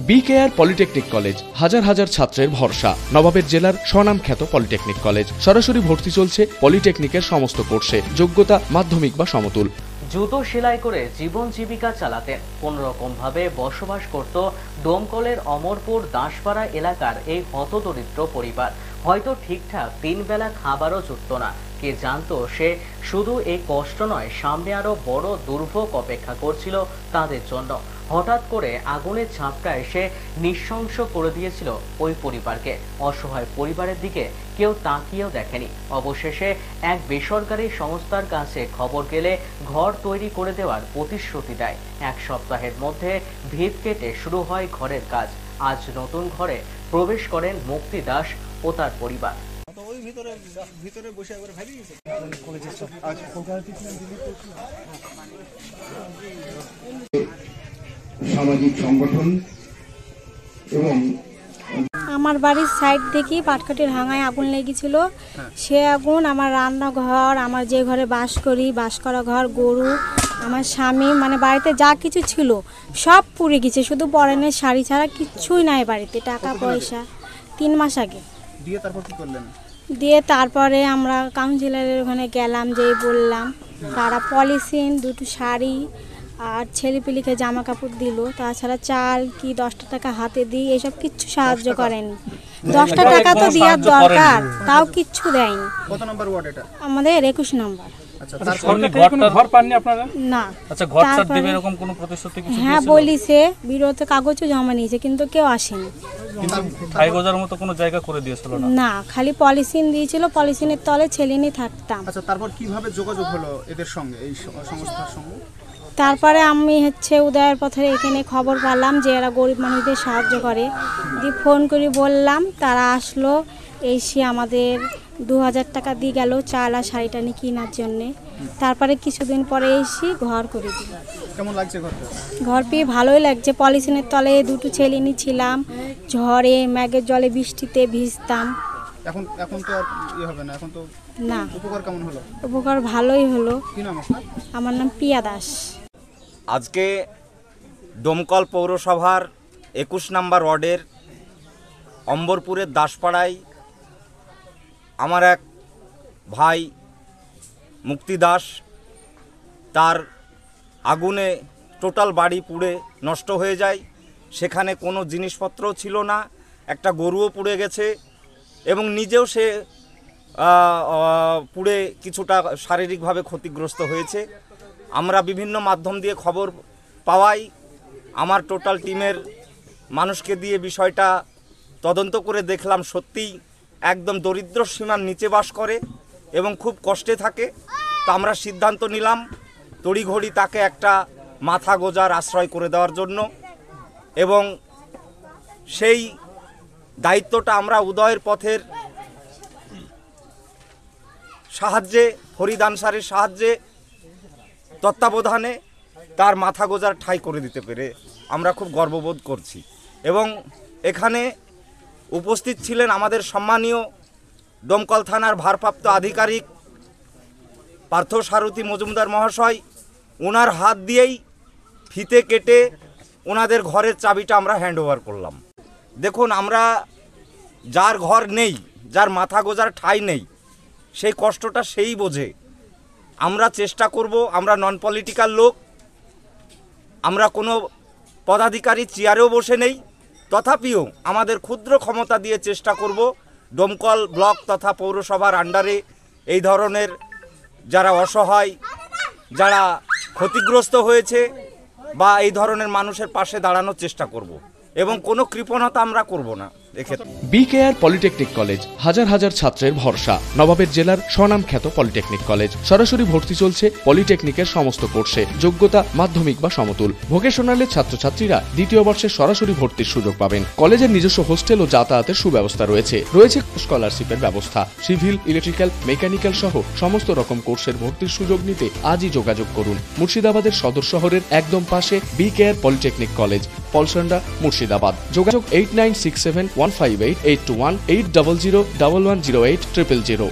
BKR polytechnic college হাজার হাজার ছাত্রের ভরসা। নবাবের জেলার স্বনামখ্যাত পলিটেকনিক কলেজ। সরাসরি ভর্তি চলছে পলিটেকনিকের সমস্ত কোর্সে। যোগ্যতা মাধ্যমিক বা সমতুল। জুতো সেলাই করে জীবন জীবিকা চালাতেন। কোনোরকম ভাবে বসবাস করত ডোমকলের অমরপুর দাসপাড়া এলাকার এই হতদরিদ্র পরিবার। হয়তো ঠিকঠাক 3 বেলা খাবারও জুটত না। কে জানতো সে শুধু এই কষ্ট নয়, সামনে আরো বড় দুর্ভোগ অপেক্ষা করছিল তাদের জন্য। হঠাৎ করে আগুনের ঝাপটা এসে নিঃশংস করে দিয়েছিল ওই পরিবারকে। অসহায় পরিবারের দিকে কেউ তাকিয়েও দেখেনি। অবশেষে এক বেসরকারি সংস্থার কাছে খবর গেলে ঘর তৈরি করে দেওয়ার প্রতিশ্রুতি দেয়। 1 সপ্তাহের মধ্যে ভিত কেটে শুরু হয় ঘরের কাজ। আজ নতুন ঘরে প্রবেশ করেন মুক্তি দাস ও তার পরিবার। সামাজিক সংগঠন এবং আমার বাড়ির সাইড থেকে পাটকাঠির হাঙায় আগুন লেগেছিল। সে আগুন আমার রান্নাঘর, আমার যে ঘরে বাস করি, বাস করা ঘর, গরু, আমার স্বামী, মানে বাড়িতে যা কিছু ছিল সব পুড়ে গেছে। শুধু পরনের শাড়ি ছাড়া কিচ্ছুই নাই বাড়িতে। টাকা পয়সা 3 মাস আগে দিয়ে তারপর কি করলেন? দিয়ে তারপরে আমরা কাউন্সিলরের ওখানে গেলাম, যেই বললাম তারা পলিথিন, 2টো শাড়ি আর ছেলেপিলিকে জামা কাপড় দিল। তাছাড়া চাল কি 10টা টাকা হাতে দিই, এসব কিচ্ছু সাহায্য করেনি। 10টা টাকা তো দেওয়ার দরকার, তাও কিচ্ছু দেয়নি। কত নম্বর ওয়ার্ড এটা? আমাদের 21 নম্বর। আচ্ছা, তারপর ঘর পাননি আপনারা? না। আচ্ছা, ঘরটা দেবে এরকম কোনো প্রতিশ্রুতি কিছু? হ্যাঁ বলিছে, বিরোধে কাগজও জমা নিয়েছে, কিন্তু কেউ আসেনি। কিন্তু ঠাই গোজার মতো কোনো জায়গা করে দিয়েছিল না? না, খালি পলিথিন দিয়েছিল, পলিথিনের তলে ছেলে নিয়ে থাকতাম। আচ্ছা, তারপর কিভাবে যোগাযোগ হলো এদের সঙ্গে, এই সংস্থার সঙ্গে? তারপরে আমি উদয়ের পথের এখানে খবর পেলাম যে এরা গরিব মানুষদের সাহায্য করে। দিয়ে ফোন করে বললাম, তারা আসলো, এসে আমাদের 2000 টাকা দিয়ে গেল চাল আর শাড়িটা নিয়ে কেনার জন্যে। তারপরে কিছুদিন পরে এসে ঘর করে দিল। কেমন লাগছে ঘরটা? ঘর পেয়ে ভালোই লাগছে। পলিথিনের তলে 2টো ছেলে নিয়েছিলাম, ঝড়ে ম্যাগের জলে বৃষ্টিতে ভিজতাম। এখন তো আর হবে না, এখন তো না। উপকার কেমন হলো? উপকার ভালোই হলো। কি নাম আপনার? আমার নাম প্রিয়া দাস। আজকে ডোমকল পৌরসভার 21 নম্বর ওয়ার্ডের অম্বরপুরের দাসপাড়ায় আমার এক ভাই মুক্তি দাস, তার আগুনে টোটাল বাড়ি পুড়ে নষ্ট হয়ে যায়। সেখানে কোনো জিনিসপত্রও ছিল না, একটা গরুও পুড়ে গেছে এবং নিজেও সে পুড়ে কিছুটা শারীরিকভাবে ক্ষতিগ্রস্ত হয়েছে। আমরা বিভিন্ন মাধ্যম দিয়ে খবর পাওয়াই আমার টোটাল টিমের মানুষকে দিয়ে বিষয়টা তদন্ত করে দেখলাম, সত্যিই একদম দরিদ্র সীমার নিচে বাস করে এবং খুব কষ্টে থাকে। তো আমরা সিদ্ধান্ত নিলাম তড়িঘড়ি তাকে একটা মাথা গোজার আশ্রয় করে দেওয়ার জন্য, এবং সেই দায়িত্বটা আমরা উদয়ের পথের সাহায্যে, ফরিদ আনসারের সাহায্যে, তত্ত্বাবধানে তার মাথা গোজার ঠাঁই করে দিতে পেরে আমরা খুব গর্ববোধ করছি। এবং এখানে উপস্থিত ছিলেন আমাদের সম্মানীয় ডোমকল থানার ভারপ্রাপ্ত আধিকারিক পার্থসারথী মজুমদার মহাশয়। ওনার হাত দিয়েই ফিতে কেটে ওনাদের ঘরের চাবিটা আমরা হ্যান্ডওভার করলাম। দেখুন, আমরা যার ঘর নেই, যার মাথা গোজার ঠাঁই নেই, সেই কষ্টটা সেই বোঝে। আমরা চেষ্টা করব, আমরা নন পলিটিক্যাল লোক, আমরা কোনো পদাধিকারী চেয়ারেও বসে নেই, তথাপিও আমাদের ক্ষুদ্র ক্ষমতা দিয়ে চেষ্টা করব ডোমকল ব্লক তথা পৌরসভার আন্ডারে এই ধরনের যারা অসহায়, যারা ক্ষতিগ্রস্ত হয়েছে বা এই ধরনের মানুষের পাশে দাঁড়ানোর চেষ্টা করব এবং কোনো কৃপণতা আমরা করব না। বিকেআর পলিটেকনিক কলেজ হাজার হাজার ছাত্রের ভরসা। নবাবের জেলার স্বনামখ্যাত পলিটেকনিক কলেজ। সরাসরি ভর্তি চলছে পলিটেকনিকের সমস্ত কোর্সে। যোগ্যতা মাধ্যমিক বা সমতুল। ভোকেশনালের ছাত্রছাত্রীরা 2য় বর্ষে সরাসরি ভর্তির সুযোগ পাবেন। কলেজের নিজস্ব হোস্টেল ও যাতায়াতের সুব্যবস্থা রয়েছে। স্কলারশিপের ব্যবস্থা। সিভিল, ইলেকট্রিক্যাল, মেকানিক্যাল সহ সমস্ত রকম কোর্সের ভর্তির সুযোগ নিতে আজই যোগাযোগ করুন। মুর্শিদাবাদের সদর শহরের একদম পাশে BKR polytechnic college, Palsanda, Murshidabad. যোগাযোগ 8967158821 8001108 000।